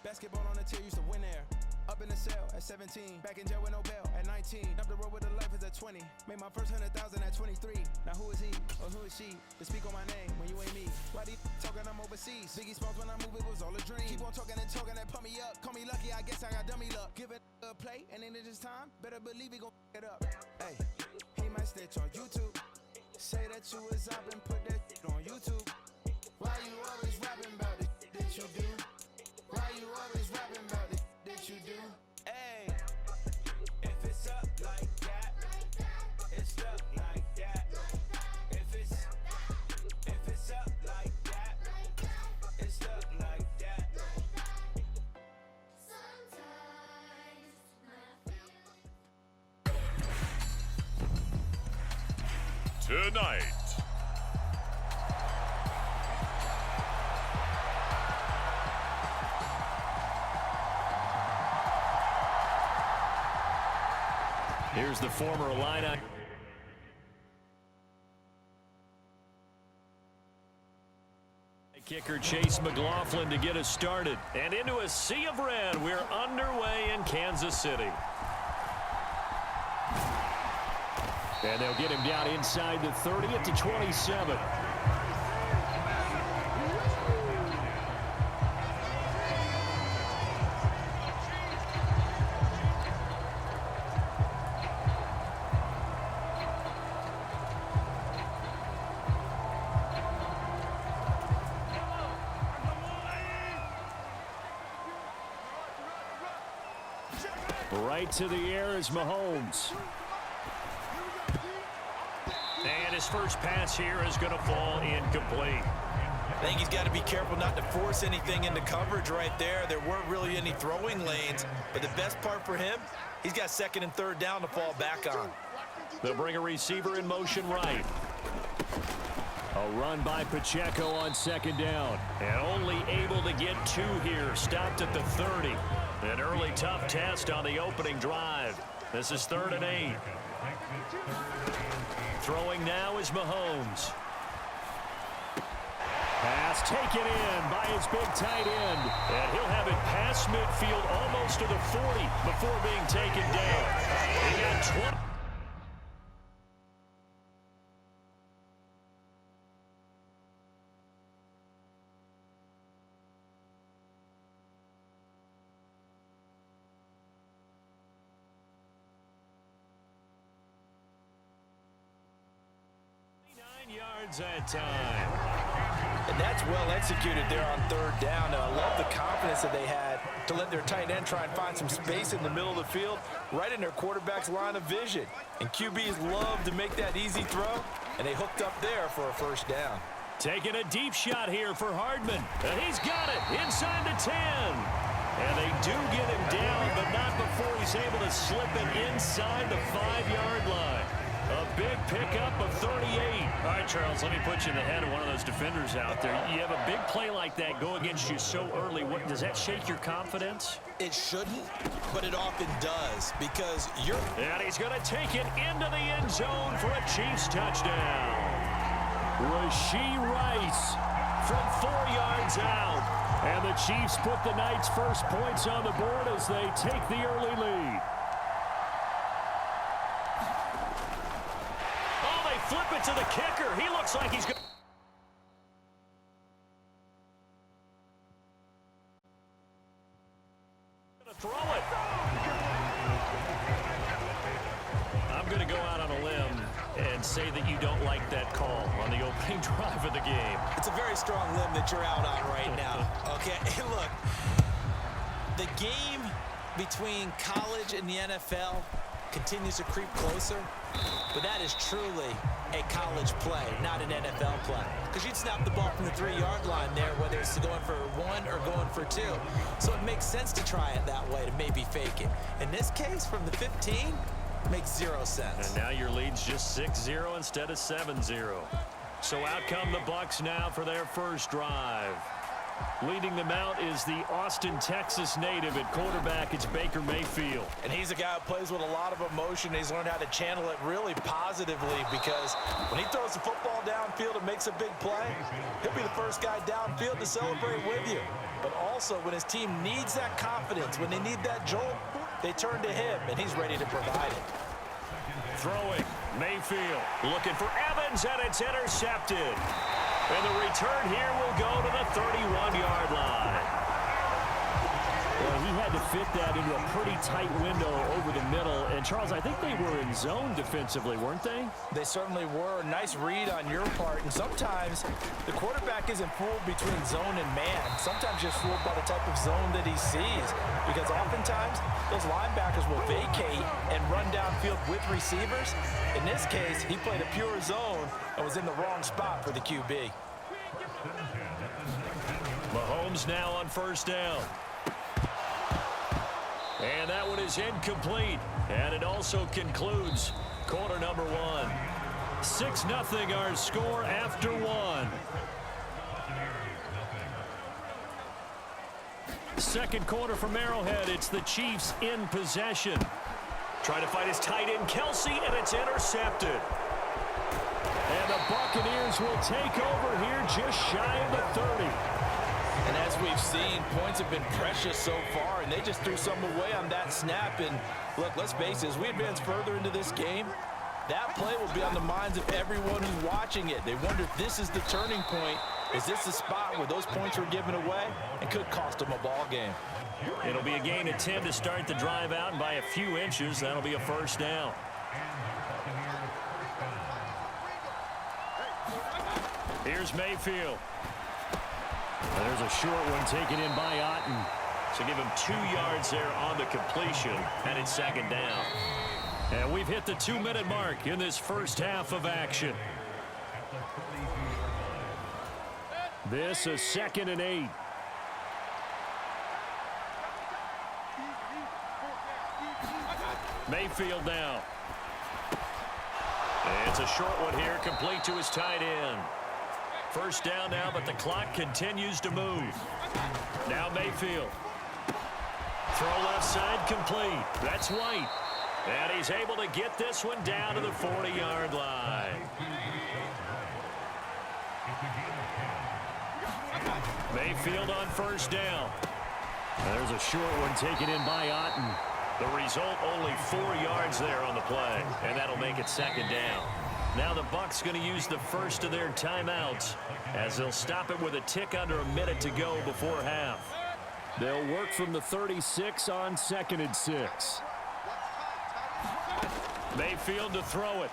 Basketball on the tier, used to win there. Up in the cell at 17, back in jail with no bail at 19. Up the road with the life is at 20. Made my first 100,000 at 23. Now who is he or who is she to speak on my name when you ain't me? Why they talking I'm overseas? Biggie Smalls when I move it was all a dream. Keep on talking and pump me up. Call me lucky, I guess I got dummy luck. Give it a play and then it's time. Better believe he gon' it up. Hey, he might stitch on YouTube. Say that you was up and put that on YouTube. Why you always rapping about it that you do? Why you always rapping about it that you do? Hey, if it's up like that, it's up like that. If it's up like that, it's up like that. Tonight, here's the former Illini. Kicker Chase McLaughlin to get us started. And into a sea of red, we're underway in Kansas City. And they'll get him down inside the 30 at the 27. Right to the air is Mahomes. And his first pass here is going to fall incomplete. I think he's got to be careful not to force anything into coverage right there. There weren't really any throwing lanes, but the best part for him, he's got second and third down to fall back on. They'll bring a receiver in motion right. A run by Pacheco on second down. And only able to get two here. Stopped at the 30. An early tough test on the opening drive. This is 3rd and 8. Throwing now is Mahomes. Pass taken in by his big tight end. And he'll have it past midfield almost to the 40 before being taken down. He got 20. Yards that time. And that's well executed there on third down. And I love the confidence that they had to let their tight end try and find some space in the middle of the field, right in their quarterback's line of vision. And QBs love to make that easy throw, and they hooked up there for a first down. Taking a deep shot here for Hardman. And he's got it inside the 10. And they do get him down, but not before he's able to slip it inside the 5-yard line. A big pickup of 38. All right, Charles, let me put you in the head of one of those defenders out there. You have a big play like that go against you so early. Does that shake your confidence? It shouldn't, but it often does because you're... And he's going to take it into the end zone for a Chiefs touchdown. Rashee Rice from 4 yards out. And the Chiefs put the Knights' first points on the board as they take the early lead. Flip it to the kicker. He looks like he's going to throw it. I'm going to go out on a limb and say that you don't like that call on the opening drive of the game. It's a very strong limb that you're out on right now. Okay, look, the game between college and the NFL continues to creep closer, but that is truly a college play, not an NFL play. Because you'd snap the ball from the 3-yard line there, whether it's going for 1 or going for 2. So it makes sense to try it that way, to maybe fake it. In this case, from the 15, makes 0 sense. And now your lead's just 6-0 instead of 7-0. So out come the Bucs now for their first drive. Leading them out is the Austin, Texas native at quarterback. It's Baker Mayfield. And he's a guy who plays with a lot of emotion. He's learned how to channel it really positively because when he throws the football downfield and makes a big play, he'll be the first guy downfield to celebrate with you. But also when his team needs that confidence, when they need that jolt, they turn to him, and he's ready to provide it. Throwing, Mayfield looking for Evans, and it's intercepted. And the return here will go to the 31-yard line. Well, he had to fit that into a pretty tight window over the middle. And, Charles, I think they were in zone defensively, weren't they? They certainly were. Nice read on your part. And sometimes the quarterback isn't fooled between zone and man. Sometimes just fooled by the type of zone that he sees. Because oftentimes those linebackers will vacate and run downfield with receivers. In this case, he played a pure zone and was in the wrong spot for the QB. Mahomes now on first down. And that one is incomplete. And it also concludes quarter number one. 6-0 our score after one. Second quarter from Arrowhead. It's the Chiefs in possession. Trying to fight his tight end, Kelsey, and it's intercepted. And the Buccaneers will take over here just shy of the 30. And as we've seen, points have been precious so far, and they just threw some away on that snap. And look, let's face it, as we advance further into this game, that play will be on the minds of everyone who's watching it. They wonder if this is the turning point. Is this the spot where those points were given away and could cost them a ball game? It'll be a gain of 10 to start the drive out, and by a few inches, that'll be a first down. Here's Mayfield. And there's a short one taken in by Otten. So give him 2 yards there on the completion, and it's second down. And we've hit the 2-minute mark in this first half of action. This is 2nd and 8. Mayfield now. It's a short one here, complete to his tight end. First down now, but the clock continues to move. Now Mayfield. Throw left side complete. That's White. And he's able to get this one down to the 40-yard line. Mayfield on first down. And there's a short one taken in by Otten. The result, only 4 yards there on the play, and that'll make it second down. Now the Bucs going to use the first of their timeouts as they'll stop it with a tick under a minute to go before half. They'll work from the 36 on 2nd and 6. Mayfield to throw it.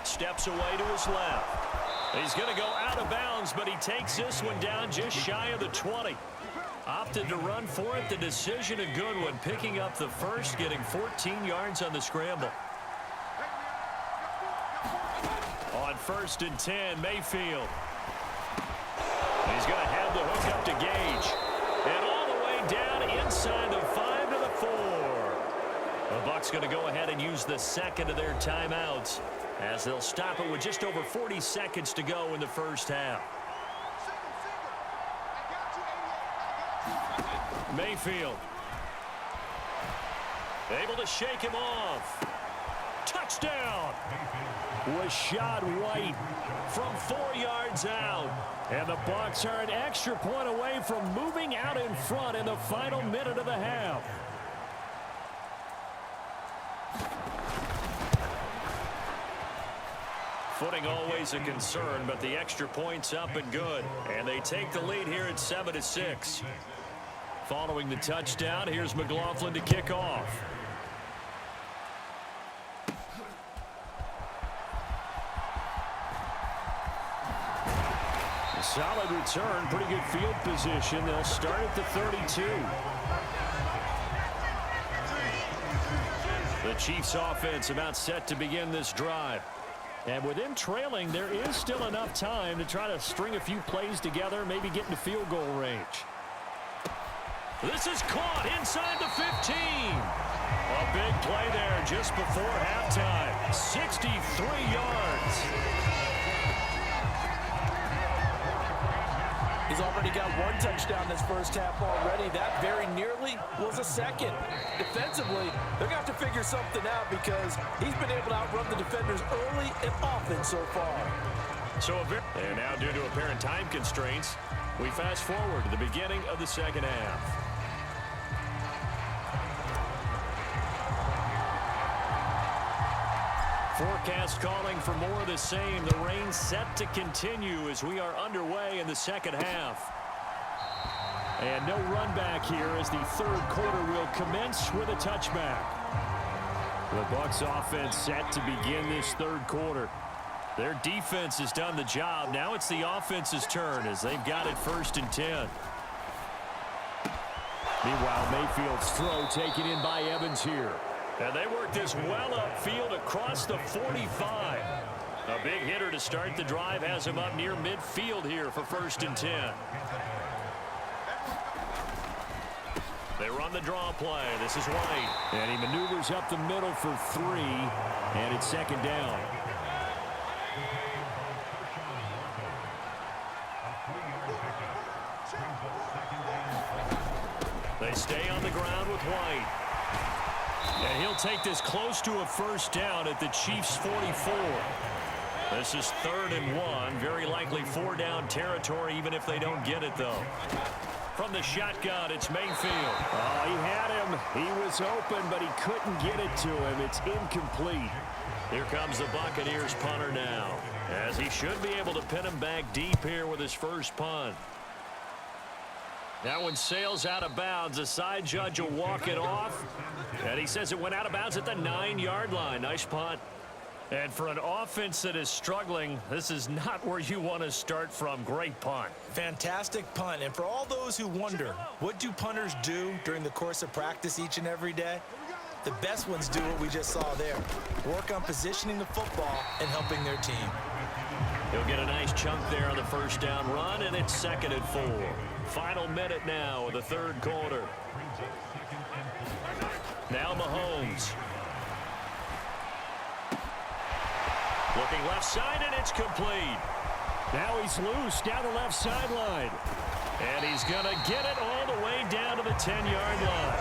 Steps away to his left. He's going to go out of bounds, but he takes this one down just shy of the 20. Opted to run for it. The decision a good one. Picking up the first, getting 14 yards on the scramble. On 1st and 10, Mayfield. He's going to have the hook up to Gage. And all the way down inside the 5 to the 4. The Bucs going to go ahead and use the second of their timeouts as they'll stop it with just over 40 seconds to go in the first half. Mayfield. Able to shake him off. Touchdown. Rashad White from 4 yards out. And the Bucs are an extra point away from moving out in front in the final minute of the half. Footing always a concern, but the extra point's up and good. And they take the lead here at 7-6. Following the touchdown, here's McLaughlin to kick off. A solid return, pretty good field position. They'll start at the 32. The Chiefs offense about set to begin this drive. And with them trailing, there is still enough time to try to string a few plays together, maybe get into field goal range. This is caught inside the 15. A big play there just before halftime. 63 yards. He's already got one touchdown this first half already. That very nearly was a second. Defensively, they're going to have to figure something out because he's been able to outrun the defenders early and often so far. And now, due to apparent time constraints, we fast forward to the beginning of the second half. Forecast calling for more of the same. The rain set to continue as we are underway in the second half. And no run back here as the third quarter will commence with a touchback. The Bucs offense set to begin this third quarter. Their defense has done the job. Now it's the offense's turn as they've got it 1st and 10. Meanwhile, Mayfield's throw taken in by Evans here. And they work this well upfield across the 45. A big hitter to start the drive has him up near midfield here for 1st and 10. They run the draw play. This is White. And he maneuvers up the middle for 3. And it's 2nd down. They stay on the ground with White. And he'll take this close to a 1st down at the Chiefs' 44. This is 3rd and 1. Very likely 4-down territory, even if they don't get it, though. From the shotgun, it's Mayfield. Oh, he had him. He was open, but he couldn't get it to him. It's incomplete. Here comes the Buccaneers punter now, as he should be able to pin him back deep here with his first punt. That one sails out of bounds. The side judge will walk it off. And he says it went out of bounds at the 9-yard line. Nice punt. And for an offense that is struggling, this is not where you want to start from. Great punt. Fantastic punt. And for all those who wonder, what do punters do during the course of practice each and every day? The best ones do what we just saw there. Work on positioning the football and helping their team. He'll get a nice chunk there on the 1st down run, and it's 2nd and 4. Final minute now of the third quarter. Now Mahomes. Looking left side, and it's complete. Now he's loose down the left sideline. And he's going to get it all the way down to the 10-yard line.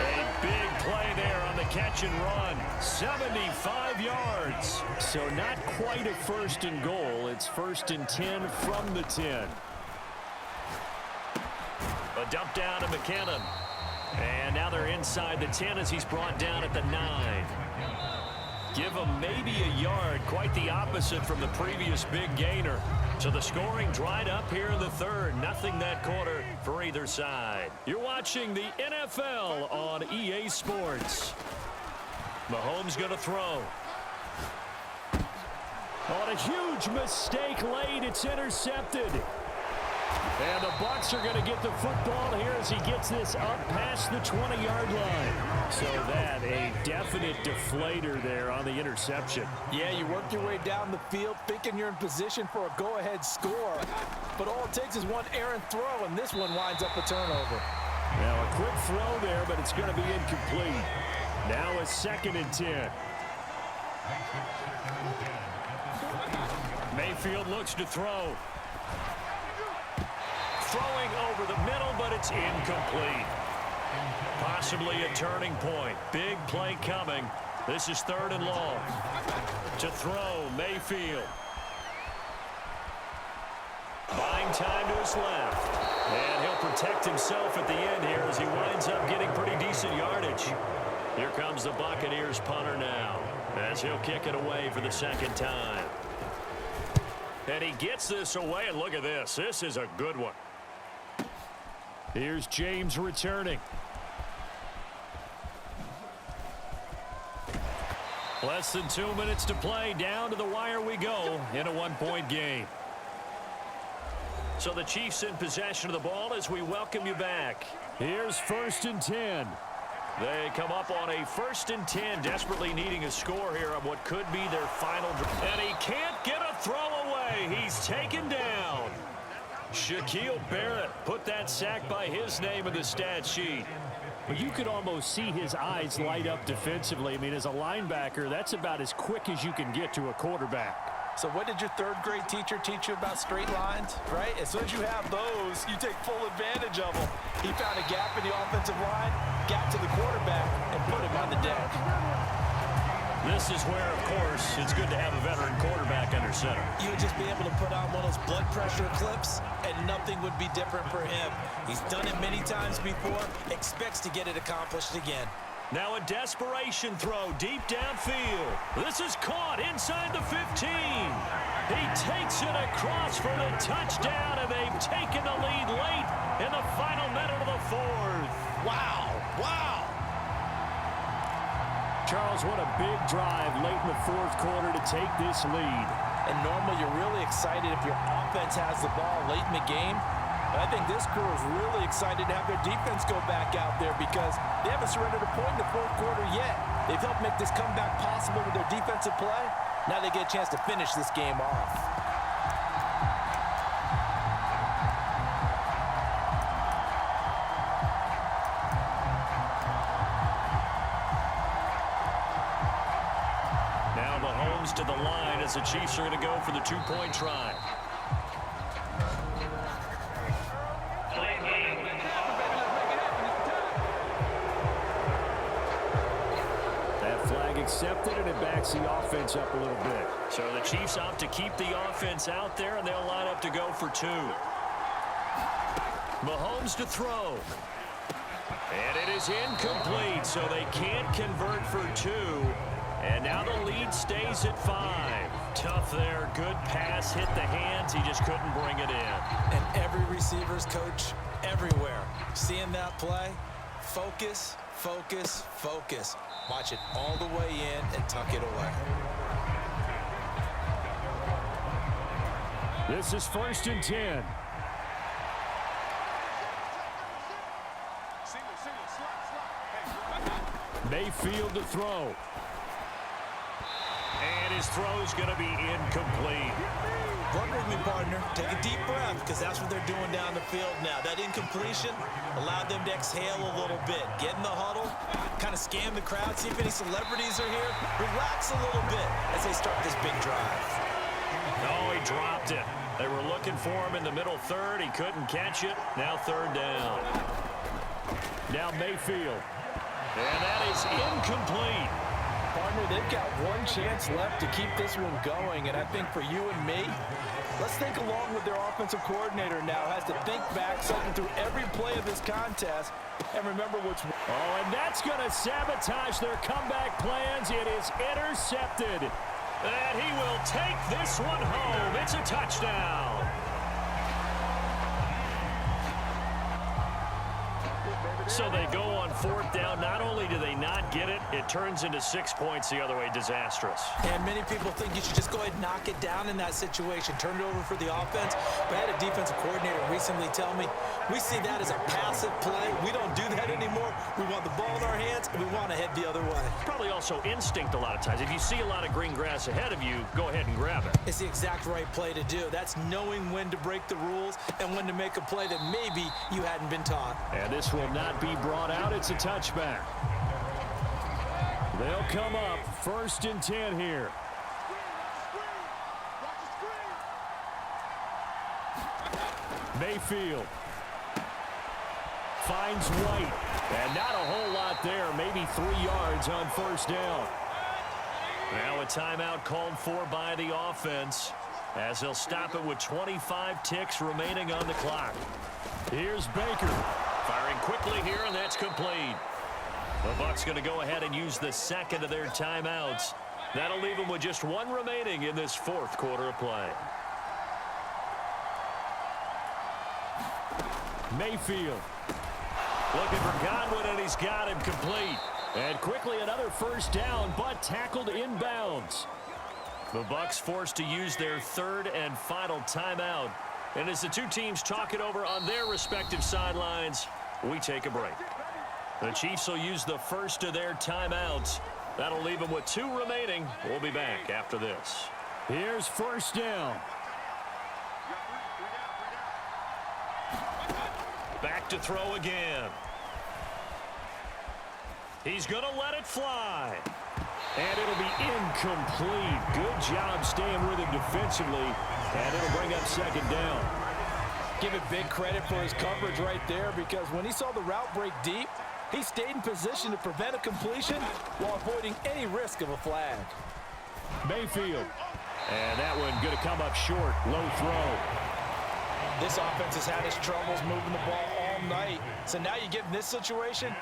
A big play there on the catch and run. 75 yards. So not quite a 1st and goal. It's 1st and 10 from the 10. A dump down to McKinnon. And now they're inside the 10 as he's brought down at the 9. Give him maybe a yard. Quite the opposite from the previous big gainer. So the scoring dried up here in the third. Nothing that quarter for either side. You're watching the NFL on EA Sports. Mahomes going to throw. On a huge mistake late. It's intercepted. And the Bucs are going to get the football here as he gets this up past the 20-yard line. So that a definite deflator there on the interception. Yeah, you work your way down the field thinking you're in position for a go-ahead score. But all it takes is one errant throw, and this one winds up a turnover. Now a quick throw there, but it's going to be incomplete. Now a 2nd and 10. Mayfield looks to throw. Throwing over the middle, but it's incomplete. Possibly a turning point. Big play coming. This is 3rd and long. To throw, Mayfield. Buying time to his left. And he'll protect himself at the end here as he winds up getting pretty decent yardage. Here comes the Buccaneers punter now as he'll kick it away for the 2nd time. And he gets this away, and look at this. This is a good one. Here's James returning. Less than 2 minutes to play. Down to the wire we go in a 1-point game. So the Chiefs in possession of the ball as we welcome you back. Here's 1st and 10. They come up on a 1st and 10, desperately needing a score here on what could be their final drive. And he can't get a throw away. He's taken down. Shaquille Barrett put that sack by his name in the stat sheet. But you could almost see his eyes light up defensively. I mean, as a linebacker, that's about as quick as you can get to a quarterback. So what did your third grade teacher teach you about straight lines, right? As soon as you have those, you take full advantage of them. He found a gap in the offensive line, gap to the quarterback, and put him on the deck. This is where, of course, it's good to have a veteran quarterback under center. You would just be able to put on one of those blood pressure clips, and nothing would be different for him. He's done it many times before, expects to get it accomplished again. Now a desperation throw deep downfield. This is caught inside the 15. He takes it across for the touchdown, and they've taken the lead late in the final minute of the fourth. Wow, wow. Charles, what a big drive late in the fourth quarter to take this lead. And normally you're really excited if your offense has the ball late in the game. But I think this crew is really excited to have their defense go back out there because they haven't surrendered a point in the fourth quarter yet. They've helped make this comeback possible with their defensive play. Now they get a chance to finish this game off. Now Mahomes to the line as the Chiefs are going to go for the two-point try. Accepted, and it backs the offense up a little bit. So the Chiefs opt to keep the offense out there, and they'll line up to go for two. Mahomes to throw. And it is incomplete, so they can't convert for two. And now the lead stays at 5. Tough there. Good pass. Hit the hands. He just couldn't bring it in. And every receiver's coach everywhere. Seeing that play, focus, focus, focus. Watch it all the way in and tuck it away. This is 1st and 10. Mayfield to throw. And his throw's going to be incomplete. Work with me, partner. Take a deep breath because that's what they're doing down the field now. That incompletion allowed them to exhale a little bit. Get in the huddle, kind of scan the crowd, see if any celebrities are here. Relax a little bit as they start this big drive. Oh, he dropped it. They were looking for him in the middle third. He couldn't catch it. Now 3rd down. Now Mayfield. And that is incomplete. Partner, they've got one chance left to keep this one going, and I think for you and me, let's think along with their offensive coordinator now. Has to think back, cycle through every play of this contest, and remember what's... Oh, and that's going to sabotage their comeback plans. It is intercepted. And he will take this one home. It's a touchdown. So they go on 4th down. Not only do they not get it, it turns into 6 points the other way. Disastrous. And many people think you should just go ahead and knock it down in that situation. Turn it over for the offense. But I had a defensive coordinator recently tell me, we see that as a passive play. We don't do that anymore. We want the ball in our hands, and we want to head the other way. Probably also instinct a lot of times. If you see a lot of green grass ahead of you, go ahead and grab it. It's the exact right play to do. That's knowing when to break the rules and when to make a play that maybe you hadn't been taught. And this will not be brought out. It's a touchback. They'll come up 1st and 10 here. Mayfield finds White, and not a whole lot there, maybe 3 yards on 1st down. Now a timeout called for by the offense as they'll stop it with 25 ticks remaining on the clock. Here's Baker. Firing quickly here, and that's complete. The Bucs going to go ahead and use the second of their timeouts. That'll leave them with just 1 remaining in this 4th quarter of play. Mayfield looking for Godwin, and he's got him complete. And quickly another 1st down, but tackled inbounds. The Bucs forced to use their 3rd and final timeout. And as the two teams talk it over on their respective sidelines, we take a break. The Chiefs will use the first of their timeouts. That'll leave them with 2 remaining. We'll be back after this. Here's 1st down. Back to throw again. He's going to let it fly. And it'll be incomplete. Good job staying with him defensively. And it'll bring up second down. Give it big credit for his coverage right there, because when he saw the route break deep, he stayed in position to prevent a completion while avoiding any risk of a flag. Mayfield. And that one going to come up short. Low throw. This offense has had its troubles moving the ball all night. So now you get in this situation,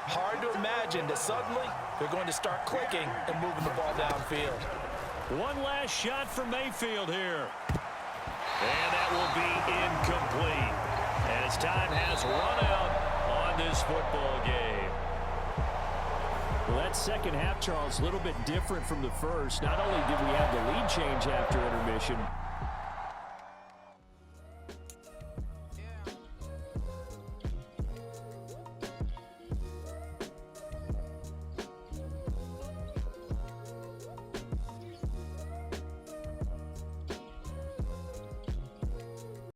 hard to imagine that suddenly they're going to start clicking and moving the ball downfield. One last shot for Mayfield here. And that will be incomplete. As time has run out on this football game. Well, that second half, Charles, a little bit different from the first. Not only did we have the lead change after intermission,